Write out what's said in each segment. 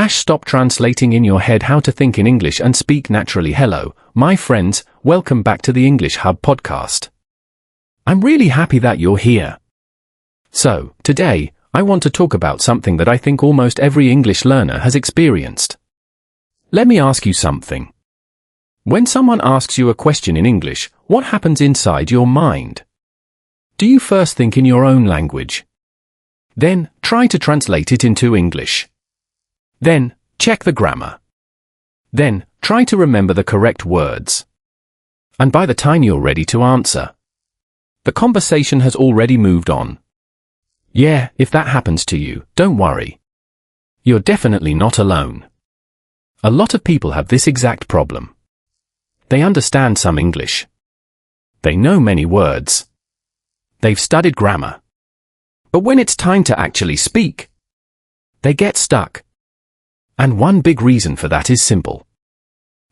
Stop translating in your head how to think in English and speak naturally. Hello, my friends, welcome back to the English Hub podcast. I'm really happy that you're here. So, today, I want to talk about something that I think almost every English learner has experienced. Let me ask you something. When someone asks you a question in English, what happens inside your mind? Do you first think in your own language? Then, try to translate it into English. Then, check the grammar. Then, try to remember the correct words. And by the time you're ready to answer, the conversation has already moved on. Yeah, if that happens to you, don't worry. You're definitely not alone. A lot of people have this exact problem. They understand some English. They know many words. They've studied grammar. But when it's time to actually speak, they get stuck. And one big reason for that is simple.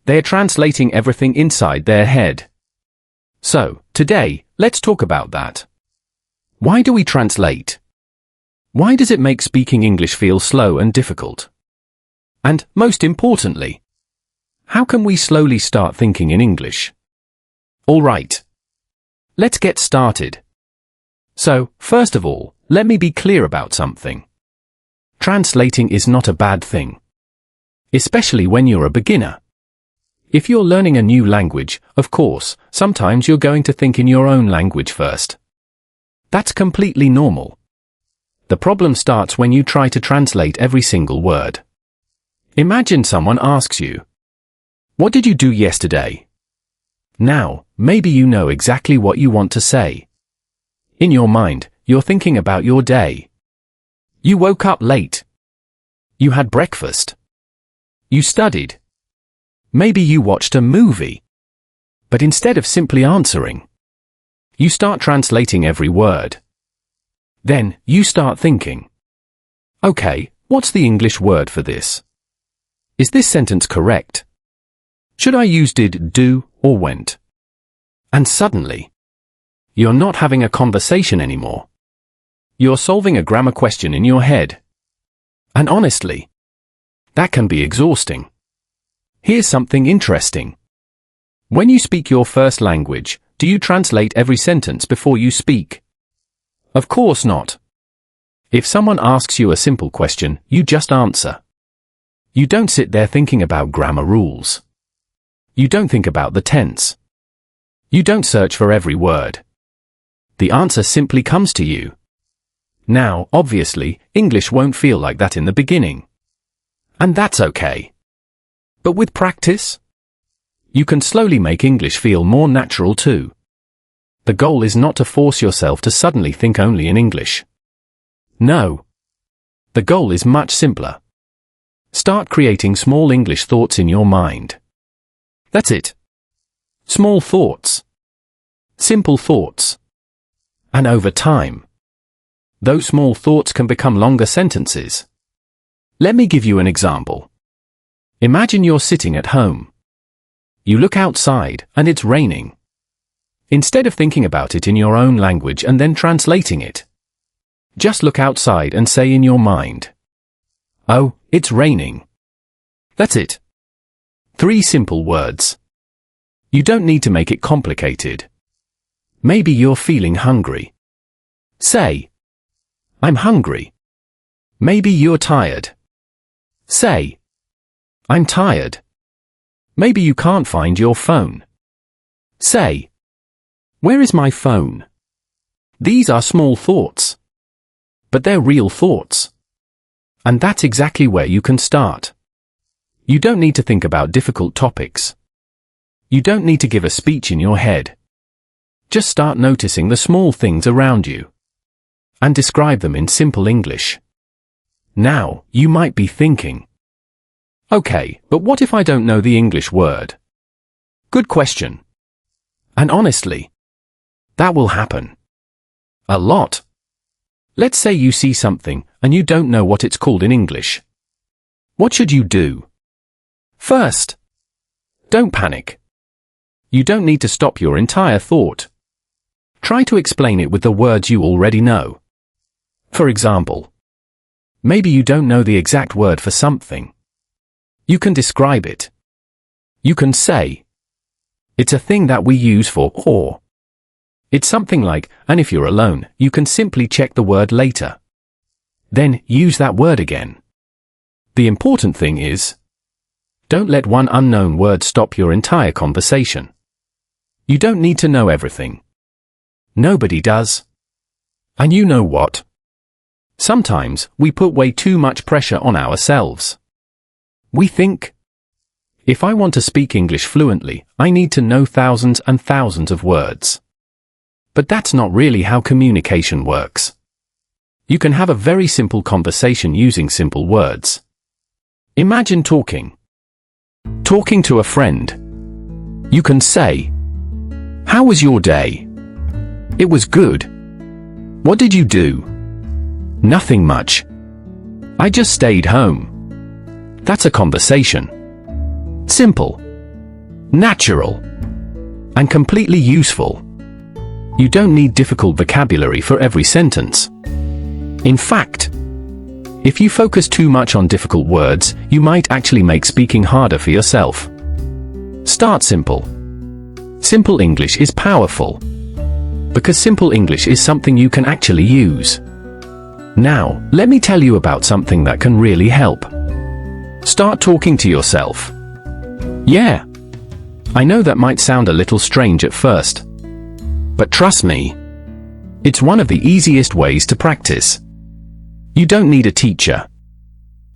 They're translating everything inside their head. So, today, let's talk about that. Why do we translate? Why does it make speaking English feel slow and difficult? And, most importantly, how can we slowly start thinking in English? All right. Let's get started. So, first of all, let me be clear about something. Translating is not a bad thing. Especially when you're a beginner. If you're learning a new language, of course, sometimes you're going to think in your own language first. That's completely normal. The problem starts when you try to translate every single word. Imagine someone asks you, "What did you do yesterday?" Now, maybe you know exactly what you want to say. In your mind, you're thinking about your day. You woke up late. You had breakfast. You studied. Maybe you watched a movie. But instead of simply answering, you start translating every word. Then, you start thinking, okay, what's the English word for this? Is this sentence correct? Should I use did, do, or went? And suddenly, you're not having a conversation anymore. You're solving a grammar question in your head. And honestly, that can be exhausting. Here's something interesting. When you speak your first language, do you translate every sentence before you speak? Of course not. If someone asks you a simple question, you just answer. You don't sit there thinking about grammar rules. You don't think about the tense. You don't search for every word. The answer simply comes to you. Now, obviously, English won't feel like that in the beginning. And that's okay. But with practice, you can slowly make English feel more natural too. The goal is not to force yourself to suddenly think only in English. No. The goal is much simpler. Start creating small English thoughts in your mind. That's it. Small thoughts. Simple thoughts. And over time, those small thoughts can become longer sentences. Let me give you an example. Imagine you're sitting at home. You look outside, and it's raining. Instead of thinking about it in your own language and then translating it, just look outside and say in your mind, "Oh, it's raining." That's it. 3 simple words. You don't need to make it complicated. Maybe you're feeling hungry. Say, "I'm hungry." Maybe you're tired. Say, "I'm tired." Maybe you can't find your phone. Say, "Where is my phone?" These are small thoughts. But they're real thoughts. And that's exactly where you can start. You don't need to think about difficult topics. You don't need to give a speech in your head. Just start noticing the small things around you. And describe them in simple English. Now, you might be thinking, okay, but what if I don't know the English word? Good question. And honestly, that will happen. A lot. Let's say you see something, and you don't know what it's called in English. What should you do? First, don't panic. You don't need to stop your entire thought. Try to explain it with the words you already know. For example, maybe you don't know the exact word for something. You can describe it. You can say. It's a thing that we use for or. It's something like, and if you're alone, you can simply check the word later. Then use that word again. The important thing is, don't let one unknown word stop your entire conversation. You don't need to know everything. Nobody does. And you know what? Sometimes we put way too much pressure on ourselves. We think, if I want to speak English fluently, I need to know thousands and thousands of words. But that's not really how communication works. You can have a very simple conversation using simple words. Imagine talking to a friend. You can say, "How was your day?" "It was good." "What did you do?" "Nothing much. I just stayed home." That's a conversation. Simple, natural, and completely useful. You don't need difficult vocabulary for every sentence. In fact, if you focus too much on difficult words, you might actually make speaking harder for yourself. Start simple. Simple English is powerful. Because simple English is something you can actually use. Now, let me tell you about something that can really help. Start talking to yourself. Yeah, I know that might sound a little strange at first. But trust me, it's one of the easiest ways to practice. You don't need a teacher.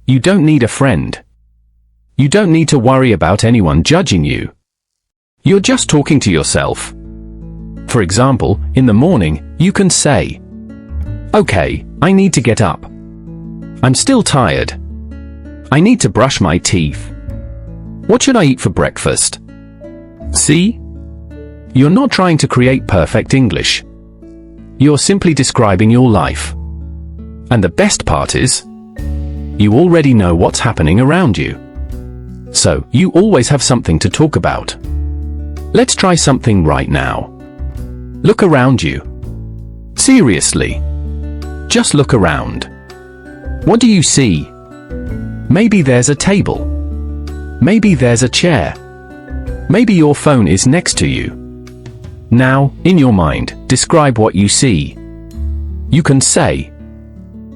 You don't need a friend. You don't need to worry about anyone judging you. You're just talking to yourself. For example, in the morning, you can say, "Okay, I need to get up. I'm still tired. I need to brush my teeth. What should I eat for breakfast?" See? You're not trying to create perfect English. You're simply describing your life. And the best part is, you already know what's happening around you. So, you always have something to talk about. Let's try something right now. Look around you. Seriously. Just look around. What do you see? Maybe there's a table. Maybe there's a chair. Maybe your phone is next to you. Now, in your mind, describe what you see. You can say,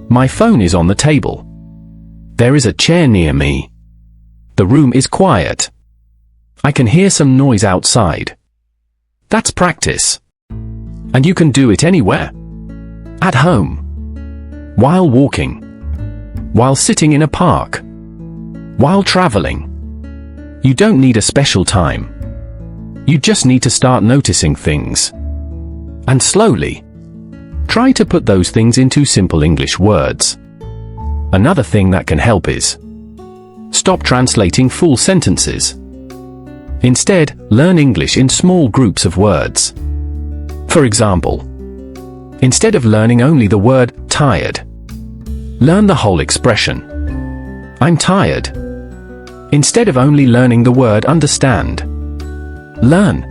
"My phone is on the table. There is a chair near me. The room is quiet. I can hear some noise outside." That's practice. And you can do it anywhere. At home. While walking. While sitting in a park. While traveling. You don't need a special time. You just need to start noticing things. And slowly, try to put those things into simple English words. Another thing that can help is, stop translating full sentences. Instead, learn English in small groups of words. For example, instead of learning only the word tired, learn the whole expression. "I'm tired." Instead of only learning the word understand, learn,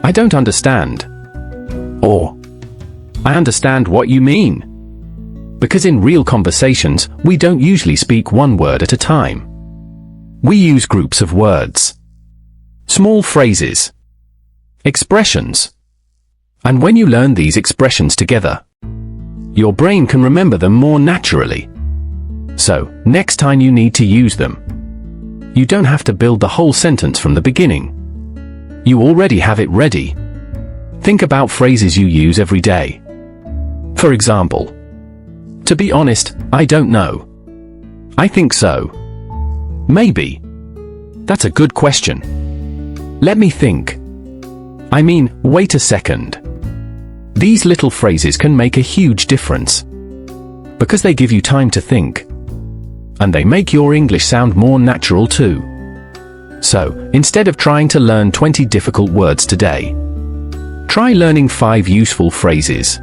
"I don't understand." Or, "I understand what you mean." Because in real conversations, we don't usually speak one word at a time. We use groups of words. Small phrases. Expressions. And when you learn these expressions together, your brain can remember them more naturally. So, next time you need to use them, you don't have to build the whole sentence from the beginning. You already have it ready. Think about phrases you use every day. For example, "To be honest, I don't know." "I think so." "Maybe." "That's a good question." "Let me think." "I mean, wait a second." These little phrases can make a huge difference. Because they give you time to think. And they make your English sound more natural too. So, instead of trying to learn 20 difficult words today, try learning 5 useful phrases.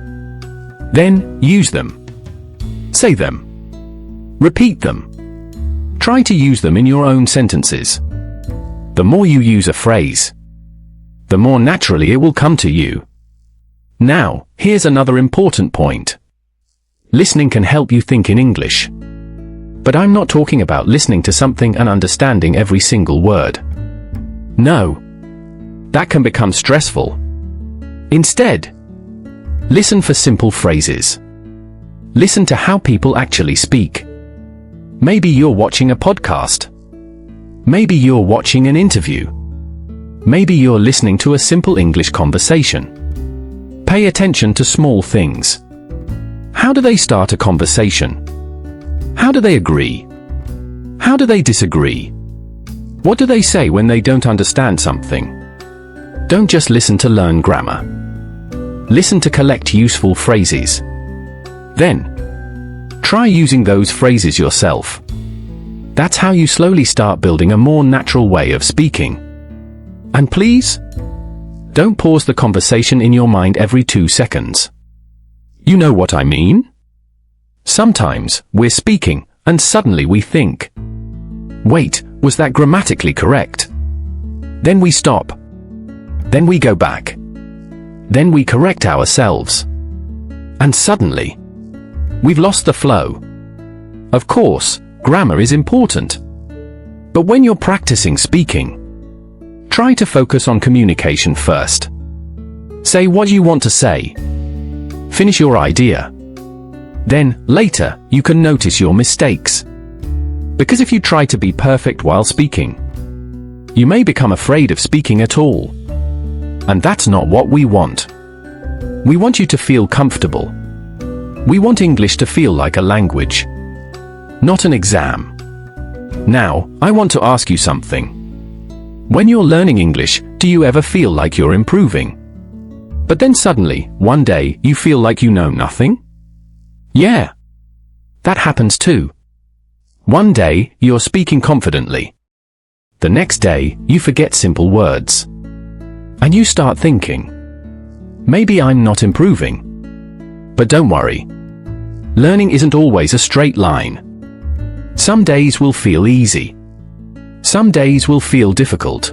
Then, use them. Say them. Repeat them. Try to use them in your own sentences. The more you use a phrase, the more naturally it will come to you. Now, here's another important point. Listening can help you think in English. But I'm not talking about listening to something and understanding every single word. No. That can become stressful. Instead, listen for simple phrases. Listen to how people actually speak. Maybe you're watching a podcast. Maybe you're watching an interview. Maybe you're listening to a simple English conversation. Pay attention to small things. How do they start a conversation? How do they agree? How do they disagree? What do they say when they don't understand something? Don't just listen to learn grammar. Listen to collect useful phrases. Then, try using those phrases yourself. That's how you slowly start building a more natural way of speaking. And please, don't pause the conversation in your mind every 2 seconds. You know what I mean? Sometimes, we're speaking, and suddenly we think, wait, was that grammatically correct? Then we stop. Then we go back. Then we correct ourselves. And suddenly, we've lost the flow. Of course, grammar is important. But when you're practicing speaking, try to focus on communication first. Say what you want to say. Finish your idea. Then, later, you can notice your mistakes. Because if you try to be perfect while speaking, you may become afraid of speaking at all. And that's not what we want. We want you to feel comfortable. We want English to feel like a language, not an exam. Now, I want to ask you something. When you're learning English, do you ever feel like you're improving? But then suddenly, one day, you feel like you know nothing? Yeah. That happens too. One day, you're speaking confidently. The next day, you forget simple words. And you start thinking, maybe I'm not improving. But don't worry. Learning isn't always a straight line. Some days will feel easy. Some days will feel difficult.